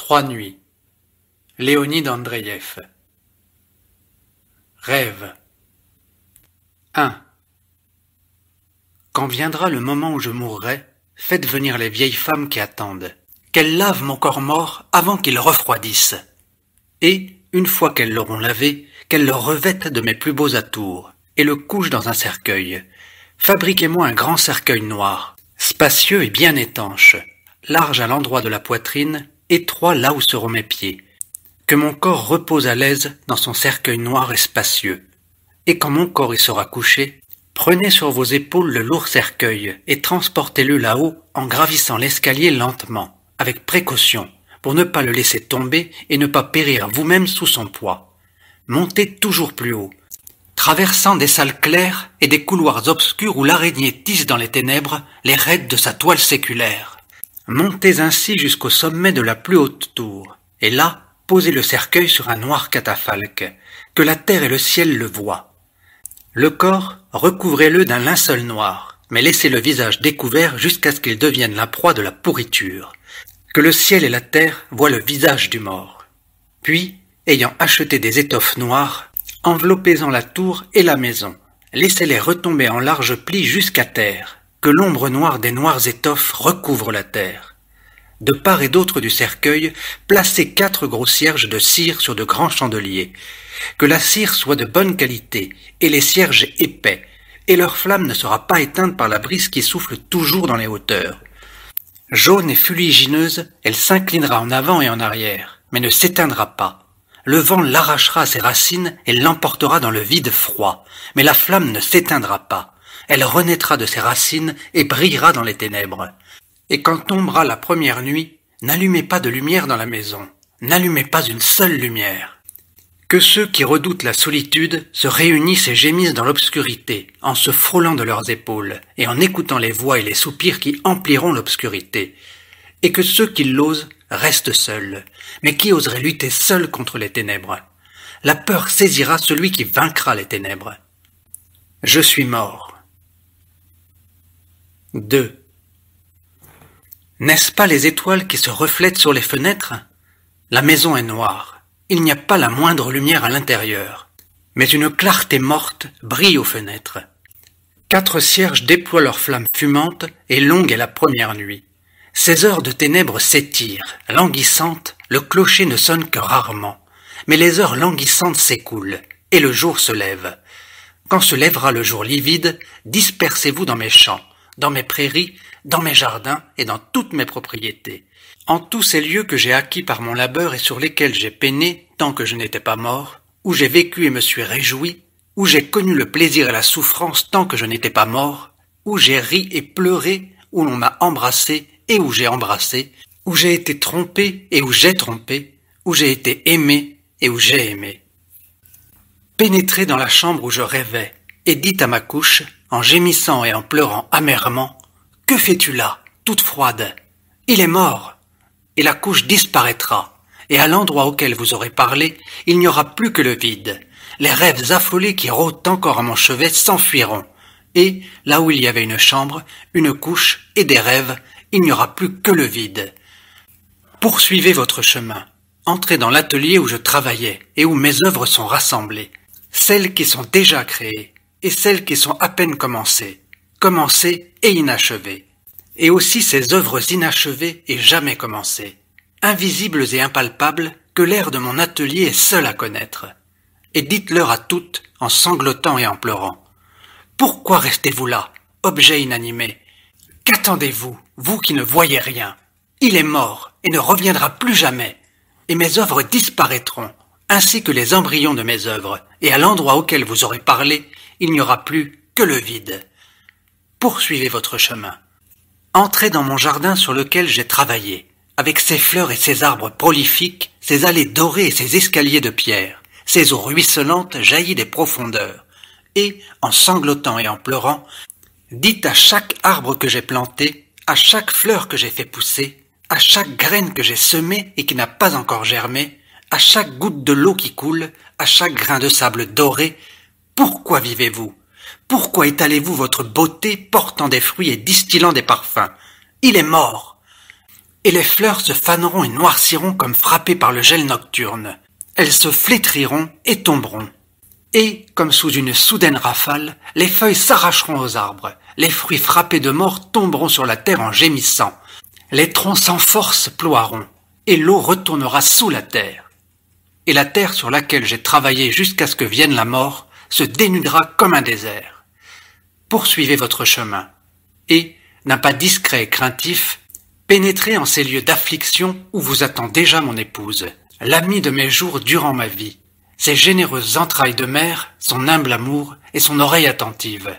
3 nuits. Léonide Andreïev. Rêve. 1. Quand viendra le moment où je mourrai, faites venir les vieilles femmes qui attendent. Qu'elles lavent mon corps mort avant qu'il refroidisse. Et, une fois qu'elles l'auront lavé, qu'elles le revêtent de mes plus beaux atours, et le couchent dans un cercueil. Fabriquez-moi un grand cercueil noir, spacieux et bien étanche, large à l'endroit de la poitrine, étroit là où seront mes pieds. Que mon corps repose à l'aise dans son cercueil noir et spacieux. Et quand mon corps y sera couché, prenez sur vos épaules le lourd cercueil et transportez-le là-haut en gravissant l'escalier lentement, avec précaution, pour ne pas le laisser tomber et ne pas périr vous-même sous son poids. Montez toujours plus haut, traversant des salles claires et des couloirs obscurs où l'araignée tisse dans les ténèbres les raids de sa toile séculaire. Montez ainsi jusqu'au sommet de la plus haute tour, et là, posez le cercueil sur un noir catafalque, que la terre et le ciel le voient. Le corps, recouvrez-le d'un linceul noir, mais laissez le visage découvert jusqu'à ce qu'il devienne la proie de la pourriture. Que le ciel et la terre voient le visage du mort. Puis, ayant acheté des étoffes noires, enveloppez-en la tour et la maison. Laissez-les retomber en larges plis jusqu'à terre, que l'ombre noire des noires étoffes recouvre la terre. De part et d'autre du cercueil, placez 4 gros cierges de cire sur de grands chandeliers. Que la cire soit de bonne qualité, et les cierges épais, et leur flamme ne sera pas éteinte par la brise qui souffle toujours dans les hauteurs. Jaune et fuligineuse, elle s'inclinera en avant et en arrière, mais ne s'éteindra pas. Le vent l'arrachera à ses racines et l'emportera dans le vide froid, mais la flamme ne s'éteindra pas. Elle renaîtra de ses racines et brillera dans les ténèbres. Et quand tombera la première nuit, n'allumez pas de lumière dans la maison, n'allumez pas une seule lumière. Que ceux qui redoutent la solitude se réunissent et gémissent dans l'obscurité, en se frôlant de leurs épaules, et en écoutant les voix et les soupirs qui empliront l'obscurité. Et que ceux qui l'osent restent seuls, mais qui oseraient lutter seuls contre les ténèbres. La peur saisira celui qui vaincra les ténèbres. Je suis mort. 2. N'est-ce pas les étoiles qui se reflètent sur les fenêtres? La maison est noire. Il n'y a pas la moindre lumière à l'intérieur, mais une clarté morte brille aux fenêtres. 4 cierges déploient leurs flammes fumantes, et longue est la première nuit. Ces heures de ténèbres s'étirent, languissantes, le clocher ne sonne que rarement, mais les heures languissantes s'écoulent, et le jour se lève. Quand se lèvera le jour livide, dispersez-vous dans mes champs, dans mes prairies, dans mes jardins et dans toutes mes propriétés. En tous ces lieux que j'ai acquis par mon labeur et sur lesquels j'ai peiné tant que je n'étais pas mort, où j'ai vécu et me suis réjoui, où j'ai connu le plaisir et la souffrance tant que je n'étais pas mort, où j'ai ri et pleuré, où l'on m'a embrassé et où j'ai embrassé, où j'ai été trompé et où j'ai trompé, où j'ai été aimé et où j'ai aimé. Pénétrez dans la chambre où je rêvais et dites à ma couche, en gémissant et en pleurant amèrement, « Que fais-tu là, toute froide? Il est mort !» Et la couche disparaîtra, et à l'endroit auquel vous aurez parlé, il n'y aura plus que le vide. Les rêves affolés qui rôdent encore à mon chevet s'enfuiront, et, là où il y avait une chambre, une couche et des rêves, il n'y aura plus que le vide. Poursuivez votre chemin, entrez dans l'atelier où je travaillais et où mes œuvres sont rassemblées, celles qui sont déjà créées et celles qui sont à peine commencées et inachevées. Et aussi ces œuvres inachevées et jamais commencées, invisibles et impalpables que l'air de mon atelier est seul à connaître. Et dites-leur à toutes, en sanglotant et en pleurant, « Pourquoi restez-vous là, objet inanimé? Qu'attendez-vous, vous qui ne voyez rien? Il est mort et ne reviendra plus jamais, et mes œuvres disparaîtront, ainsi que les embryons de mes œuvres, et à l'endroit auquel vous aurez parlé, il n'y aura plus que le vide. Poursuivez votre chemin. Entrez dans mon jardin sur lequel j'ai travaillé, avec ses fleurs et ses arbres prolifiques, ses allées dorées et ses escaliers de pierre, ses eaux ruisselantes jaillies des profondeurs, et, en sanglotant et en pleurant, dites à chaque arbre que j'ai planté, à chaque fleur que j'ai fait pousser, à chaque graine que j'ai semée et qui n'a pas encore germé, à chaque goutte de l'eau qui coule, à chaque grain de sable doré, pourquoi vivez-vous? Pourquoi étalez-vous votre beauté portant des fruits et distillant des parfums? Il est mort. et les fleurs se faneront et noirciront comme frappées par le gel nocturne. Elles se flétriront et tomberont. Et, comme sous une soudaine rafale, les feuilles s'arracheront aux arbres, les fruits frappés de mort tomberont sur la terre en gémissant, les troncs sans force ploieront, et l'eau retournera sous la terre. Et la terre sur laquelle j'ai travaillé jusqu'à ce que vienne la mort se dénudera comme un désert. Poursuivez votre chemin, et, d'un pas discret et craintif, pénétrez en ces lieux d'affliction où vous attend déjà mon épouse, l'amie de mes jours durant ma vie, ses généreuses entrailles de mère, son humble amour et son oreille attentive.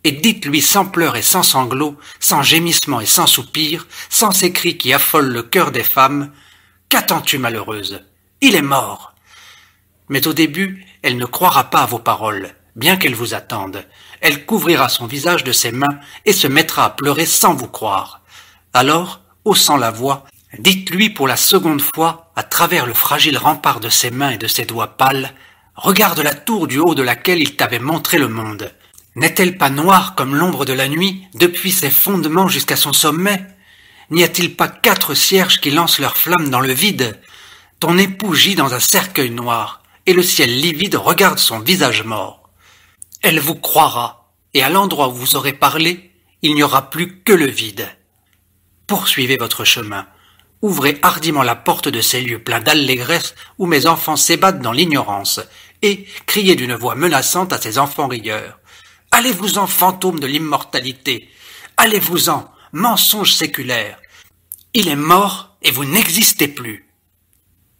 Et dites-lui sans pleurs et sans sanglots, sans gémissements et sans soupirs, sans ces cris qui affolent le cœur des femmes, « Qu'attends-tu, malheureuse? Il est mort !» Mais au début, elle ne croira pas à vos paroles, bien qu'elle vous attende. Elle couvrira son visage de ses mains et se mettra à pleurer sans vous croire. Alors, haussant la voix, dites-lui pour la seconde fois, à travers le fragile rempart de ses mains et de ses doigts pâles, « Regarde la tour du haut de laquelle il t'avait montré le monde. N'est-elle pas noire comme l'ombre de la nuit, depuis ses fondements jusqu'à son sommet? N'y a-t-il pas 4 cierges qui lancent leurs flammes dans le vide? Ton époux gît dans un cercueil noir, et le ciel livide regarde son visage mort. Elle vous croira, et à l'endroit où vous aurez parlé, il n'y aura plus que le vide. Poursuivez votre chemin. Ouvrez hardiment la porte de ces lieux pleins d'allégresse où mes enfants s'ébattent dans l'ignorance, et criez d'une voix menaçante à ces enfants rieurs. Allez-vous-en, fantômes de l'immortalité! Allez-vous-en, mensonges séculaires! Il est mort et vous n'existez plus.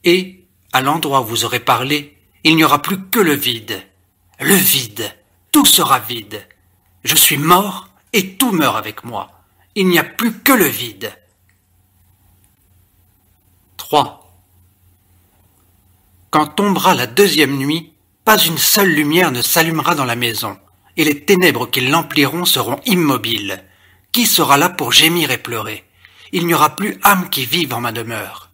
Et, à l'endroit où vous aurez parlé, il n'y aura plus que le vide. Le vide, tout sera vide. Je suis mort et tout meurt avec moi. Il n'y a plus que le vide. 3. Quand tombera la 2e nuit, pas une seule lumière ne s'allumera dans la maison, et les ténèbres qui l'empliront seront immobiles. Qui sera là pour gémir et pleurer? Il n'y aura plus âme qui vive en ma demeure.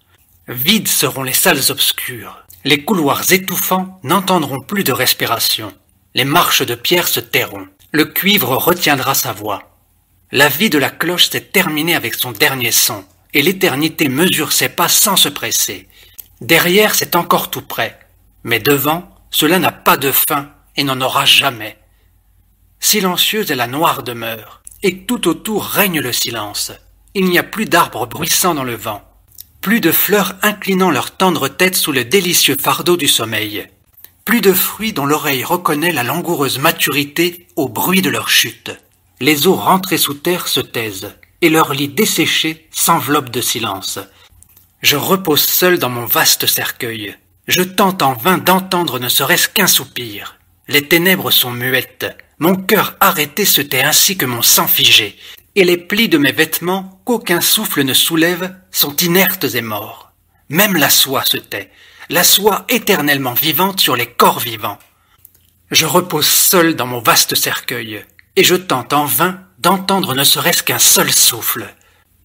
Vides seront les salles obscures. Les couloirs étouffants n'entendront plus de respiration. Les marches de pierre se tairont. Le cuivre retiendra sa voix. La vie de la cloche s'est terminée avec son dernier son, et l'éternité mesure ses pas sans se presser. Derrière, c'est encore tout près, mais devant, cela n'a pas de fin et n'en aura jamais. Silencieuse est la noire demeure, et tout autour règne le silence. Il n'y a plus d'arbres bruissant dans le vent, plus de fleurs inclinant leur tendre tête sous le délicieux fardeau du sommeil, plus de fruits dont l'oreille reconnaît la langoureuse maturité au bruit de leur chute. Les eaux rentrées sous terre se taisent, et leurs lits desséchés s'enveloppent de silence. Je repose seul dans mon vaste cercueil. Je tente en vain d'entendre ne serait-ce qu'un soupir. Les ténèbres sont muettes. Mon cœur arrêté se tait ainsi que mon sang figé, et les plis de mes vêtements, qu'aucun souffle ne soulève, sont inertes et morts. Même la soie se tait, la soie éternellement vivante sur les corps vivants. Je repose seul dans mon vaste cercueil, et je tente en vain d'entendre ne serait-ce qu'un seul souffle.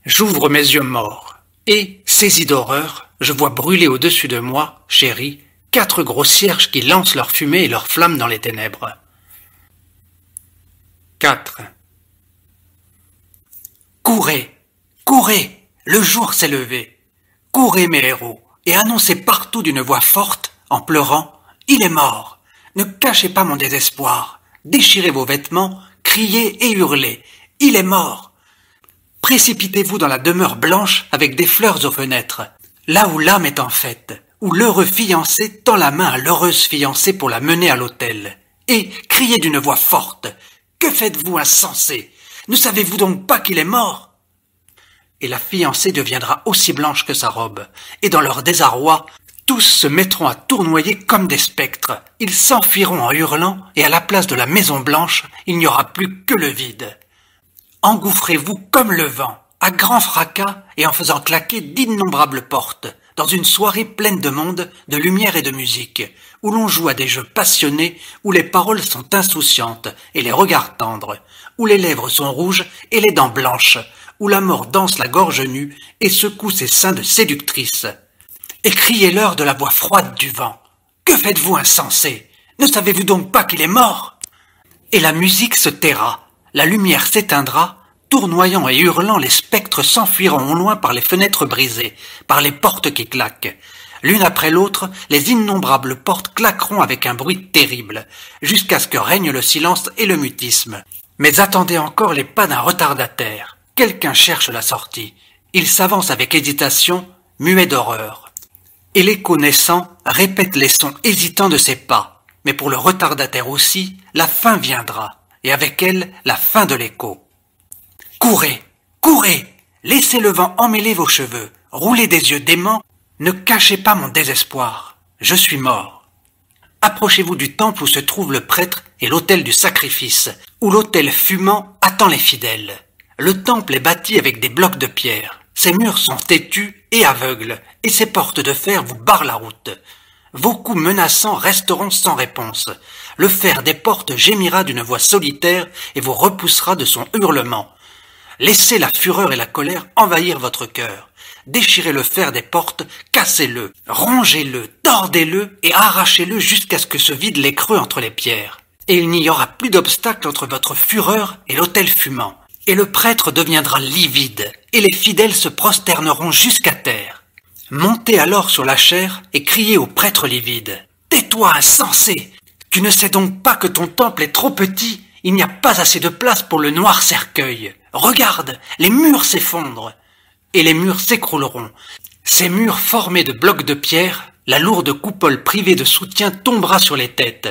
J'ouvre mes yeux morts, et, saisi d'horreur, je vois brûler au-dessus de moi, chérie, 4 gros cierges qui lancent leur fumée et leurs flammes dans les ténèbres. 4. Courez, courez, le jour s'est levé. Courez, mes héros, et annoncez partout d'une voix forte, en pleurant, « Il est mort ! Ne cachez pas mon désespoir. Déchirez vos vêtements, criez et hurlez. Il est mort ! Précipitez-vous dans la demeure blanche avec des fleurs aux fenêtres, là où l'âme est en fête, où l'heureux fiancé tend la main à l'heureuse fiancée pour la mener à l'autel. Et criez d'une voix forte, « Que faites-vous, insensé? Ne savez-vous donc pas qu'il est mort ?» Et la fiancée deviendra aussi blanche que sa robe, et dans leur désarroi, tous se mettront à tournoyer comme des spectres. Ils s'enfuiront en hurlant, et à la place de la Maison Blanche, il n'y aura plus que le vide. Engouffrez-vous comme le vent, à grand fracas et en faisant claquer d'innombrables portes, dans une soirée pleine de monde, de lumière et de musique, où l'on joue à des jeux passionnés, où les paroles sont insouciantes et les regards tendres, où les lèvres sont rouges et les dents blanches, où la mort danse la gorge nue et secoue ses seins de séductrice. Et criez-leur de la voix froide du vent. « Que faites-vous, insensé? Ne savez-vous donc pas qu'il est mort ?» Et la musique se taira, la lumière s'éteindra, Tournoyant et hurlant, les spectres s'enfuiront au loin par les fenêtres brisées, par les portes qui claquent. L'une après l'autre, les innombrables portes claqueront avec un bruit terrible, jusqu'à ce que règne le silence et le mutisme. Mais attendez encore les pas d'un retardataire. Quelqu'un cherche la sortie. Il s'avance avec hésitation, muet d'horreur. Et l'écho naissant répète les sons hésitants de ses pas. Mais pour le retardataire aussi, la fin viendra, et avec elle, la fin de l'écho. Courez, courez, laissez le vent emmêler vos cheveux, roulez des yeux déments, ne cachez pas mon désespoir, je suis mort. Approchez-vous du temple où se trouve le prêtre et l'autel du sacrifice, où l'autel fumant attend les fidèles. Le temple est bâti avec des blocs de pierre, ses murs sont têtus et aveugles, et ses portes de fer vous barrent la route. Vos coups menaçants resteront sans réponse. Le fer des portes gémira d'une voix solitaire et vous repoussera de son hurlement. Laissez la fureur et la colère envahir votre cœur. Déchirez le fer des portes, cassez-le, rongez-le, tordez-le et arrachez-le jusqu'à ce que se vident les creux entre les pierres. Et il n'y aura plus d'obstacle entre votre fureur et l'autel fumant. Et le prêtre deviendra livide, et les fidèles se prosterneront jusqu'à terre. Montez alors sur la chaire et criez au prêtre livide. « Tais-toi, insensé! Tu ne sais donc pas que ton temple est trop petit? Il n'y a pas assez de place pour le noir cercueil. Regarde, les murs s'effondrent. » Et les murs s'écrouleront. Ces murs formés de blocs de pierre, la lourde coupole privée de soutien tombera sur les têtes.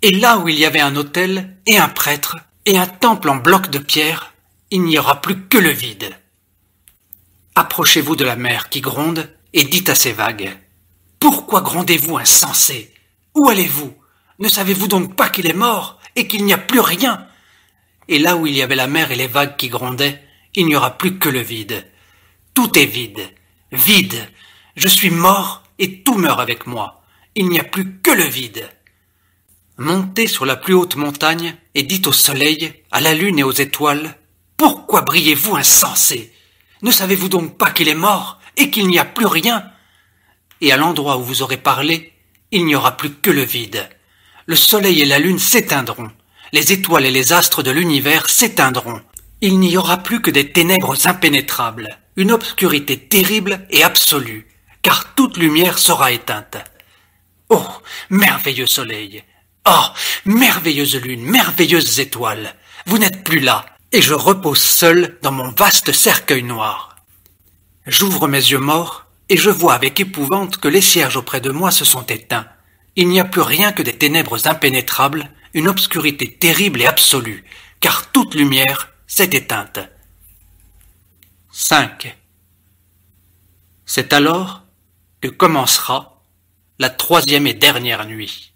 Et là où il y avait un autel, et un prêtre, et un temple en blocs de pierre, il n'y aura plus que le vide. Approchez-vous de la mer qui gronde, et dites à ces vagues. Pourquoi grondez-vous, insensés? Où allez-vous? Ne savez-vous donc pas qu'il est mort, et qu'il n'y a plus rien? Et là où il y avait la mer et les vagues qui grondaient, il n'y aura plus que le vide. Tout est vide, vide. Je suis mort et tout meurt avec moi. Il n'y a plus que le vide. Montez sur la plus haute montagne et dites au soleil, à la lune et aux étoiles, pourquoi brillez-vous, insensés? Ne savez-vous donc pas qu'il est mort et qu'il n'y a plus rien? Et à l'endroit où vous aurez parlé, il n'y aura plus que le vide. Le soleil et la lune s'éteindront. Les étoiles et les astres de l'univers s'éteindront. Il n'y aura plus que des ténèbres impénétrables, une obscurité terrible et absolue, car toute lumière sera éteinte. Oh, merveilleux soleil! Oh, merveilleuse lune, merveilleuses étoiles! Vous n'êtes plus là, et je repose seul dans mon vaste cercueil noir. J'ouvre mes yeux morts, et je vois avec épouvante que les cierges auprès de moi se sont éteints. Il n'y a plus rien que des ténèbres impénétrables, une obscurité terrible et absolue, car toute lumière s'est éteinte. 5. C'est alors que commencera la troisième et dernière nuit.